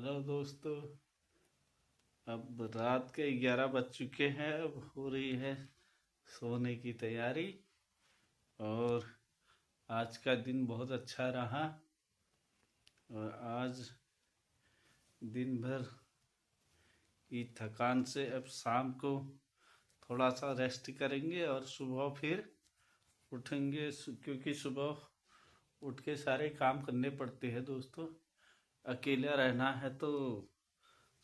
Hello दोस्तों। अब रात के 11 बज चुके हैं। अब हो रही है सोने की तैयारी। और आज का दिन बहुत अच्छा रहा। और आज दिन भर की थकान से अब शाम को थोड़ा सा रेस्ट करेंगे और सुबह फिर उठेंगे, क्योंकि सुबह उठ के सारे काम करने पड़ते हैं दोस्तों। अकेला रहना है तो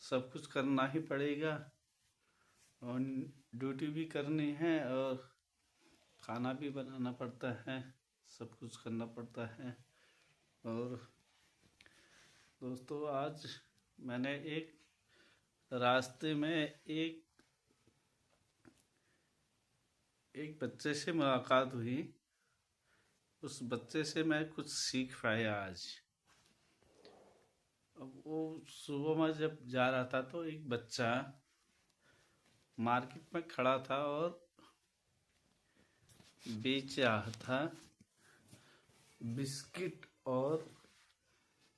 सब कुछ करना ही पड़ेगा। और ड्यूटी भी करनी है और खाना भी बनाना पड़ता है, सब कुछ करना पड़ता है। और दोस्तों, आज मैंने एक रास्ते में एक बच्चे से मुलाकात हुई। उस बच्चे से मैं कुछ सीख पाया आज। अब वो सुबह में जब जा रहा था तो एक बच्चा मार्केट में खड़ा था और बेच रहा था बिस्किट और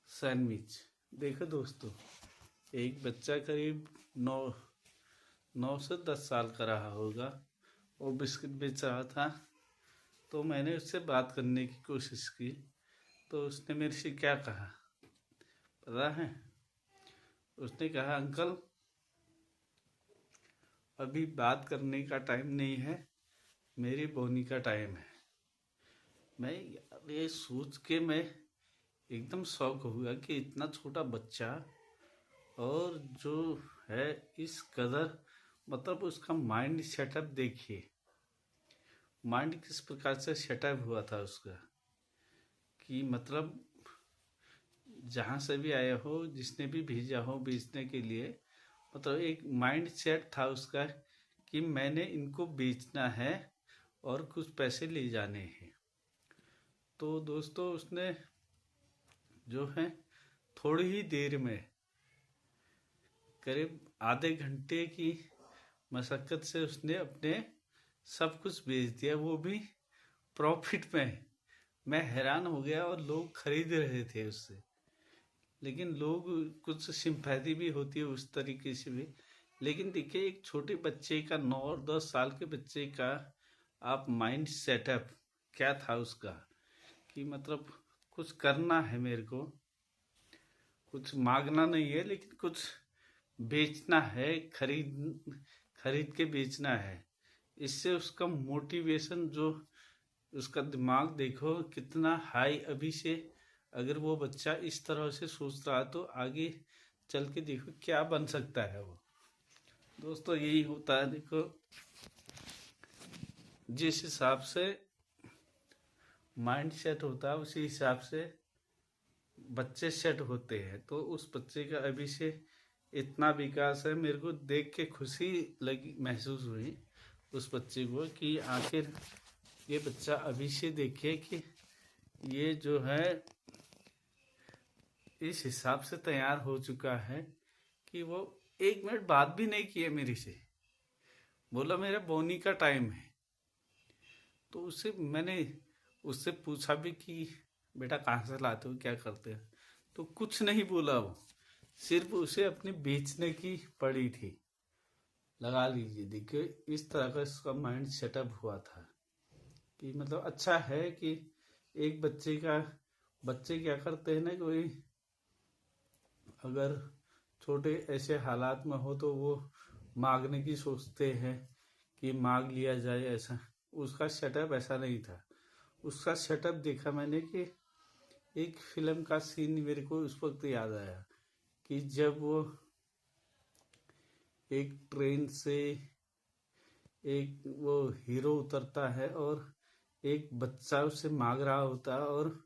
सैंडविच। देखो दोस्तों, एक बच्चा करीब 9 से 10 साल का रहा होगा। वो बिस्किट बेच रहा था। तो मैंने उससे बात करने की कोशिश की। तो उसने मेरे से क्या कहा पता है? उसने कहा, अंकल अभी बात करने का टाइम नहीं है, मेरी बोनी का टाइम है। मैं ये सोच के मैं एकदम शौक हुआ कि इतना छोटा बच्चा, और जो है इस कदर, मतलब उसका माइंड सेटअप देखिए। माइंड किस प्रकार से सेटअप हुआ था उसका, कि मतलब जहाँ से भी आया हो, जिसने भी भेजा हो बेचने के लिए, मतलब एक माइंड सेट था उसका कि मैंने इनको बेचना है और कुछ पैसे ले जाने हैं। तो दोस्तों, उसने जो है थोड़ी ही देर में, करीब आधे घंटे की मशक्कत से उसने अपने सब कुछ बेच दिया, वो भी प्रॉफिट में। मैं हैरान हो गया। और लोग खरीद रहे थे उससे। लेकिन लोग, कुछ सिंपैथी भी होती है उस तरीके से भी। लेकिन देखिए, एक छोटे बच्चे का, 9 और 10 साल के बच्चे का आप माइंड सेटअप क्या था उसका, कि मतलब कुछ करना है मेरे को, कुछ मांगना नहीं है, लेकिन कुछ बेचना है, खरीद के बेचना है। इससे उसका मोटिवेशन, जो उसका दिमाग देखो कितना हाई अभी से। अगर वो बच्चा इस तरह से सोच रहा तो आगे चल के देखो क्या बन सकता है वो। दोस्तों, यही होता है। देखो, जिस हिसाब से माइंड सेट होता है उसी हिसाब से बच्चे सेट होते हैं। तो उस बच्चे का अभी से इतना विकास है। मेरे को देख के खुशी लगी, महसूस हुई उस बच्चे को, कि आखिर ये बच्चा अभी से देखिए कि ये जो है इस हिसाब से तैयार हो चुका है कि वो 1 मिनट बात भी नहीं किए मेरे से। बोला मेरा बोनी का टाइम है। तो मैंने उससे पूछा भी कि बेटा कहाँ से लाते हो, क्या करते हो? तो कुछ नहीं बोला वो। सिर्फ उसे अपने बेचने की पड़ी थी। लगा लीजिए, देखिए इस तरह का इसका माइंड सेटअप हुआ था। कि मतलब अच्छा है कि एक बच्चे क्या करते हैं ना, कोई अगर छोटे ऐसे हालात में हो तो वो मांगने की सोचते हैं कि मांग लिया जाए। ऐसा उसका सेटअप ऐसा नहीं था। उसका सेटअप देखा मैंने कि एक फिल्म का सीन मेरे को उस वक्त याद आया, कि जब वो एक ट्रेन से एक वो हीरो उतरता है और एक बच्चा उससे मांग रहा होता है, और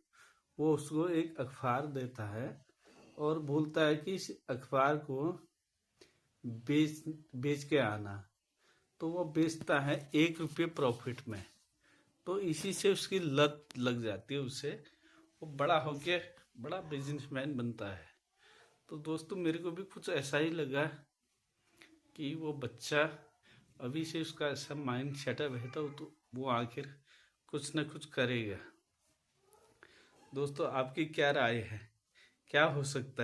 वो उसको एक अखबार देता है और बोलता है कि इस अखबार को बेच बेच के आना। तो वो बेचता है 1 रुपये प्रॉफिट में। तो इसी से उसकी लत लग जाती है उसे। वो बड़ा होके बड़ा बिजनेसमैन बनता है। तो दोस्तों, मेरे को भी कुछ ऐसा ही लगा कि वो बच्चा अभी से उसका ऐसा माइंड सेटअप है तो वो आखिर कुछ न कुछ करेगा। दोस्तों, आपकी क्या राय है? क्या हो सकता है?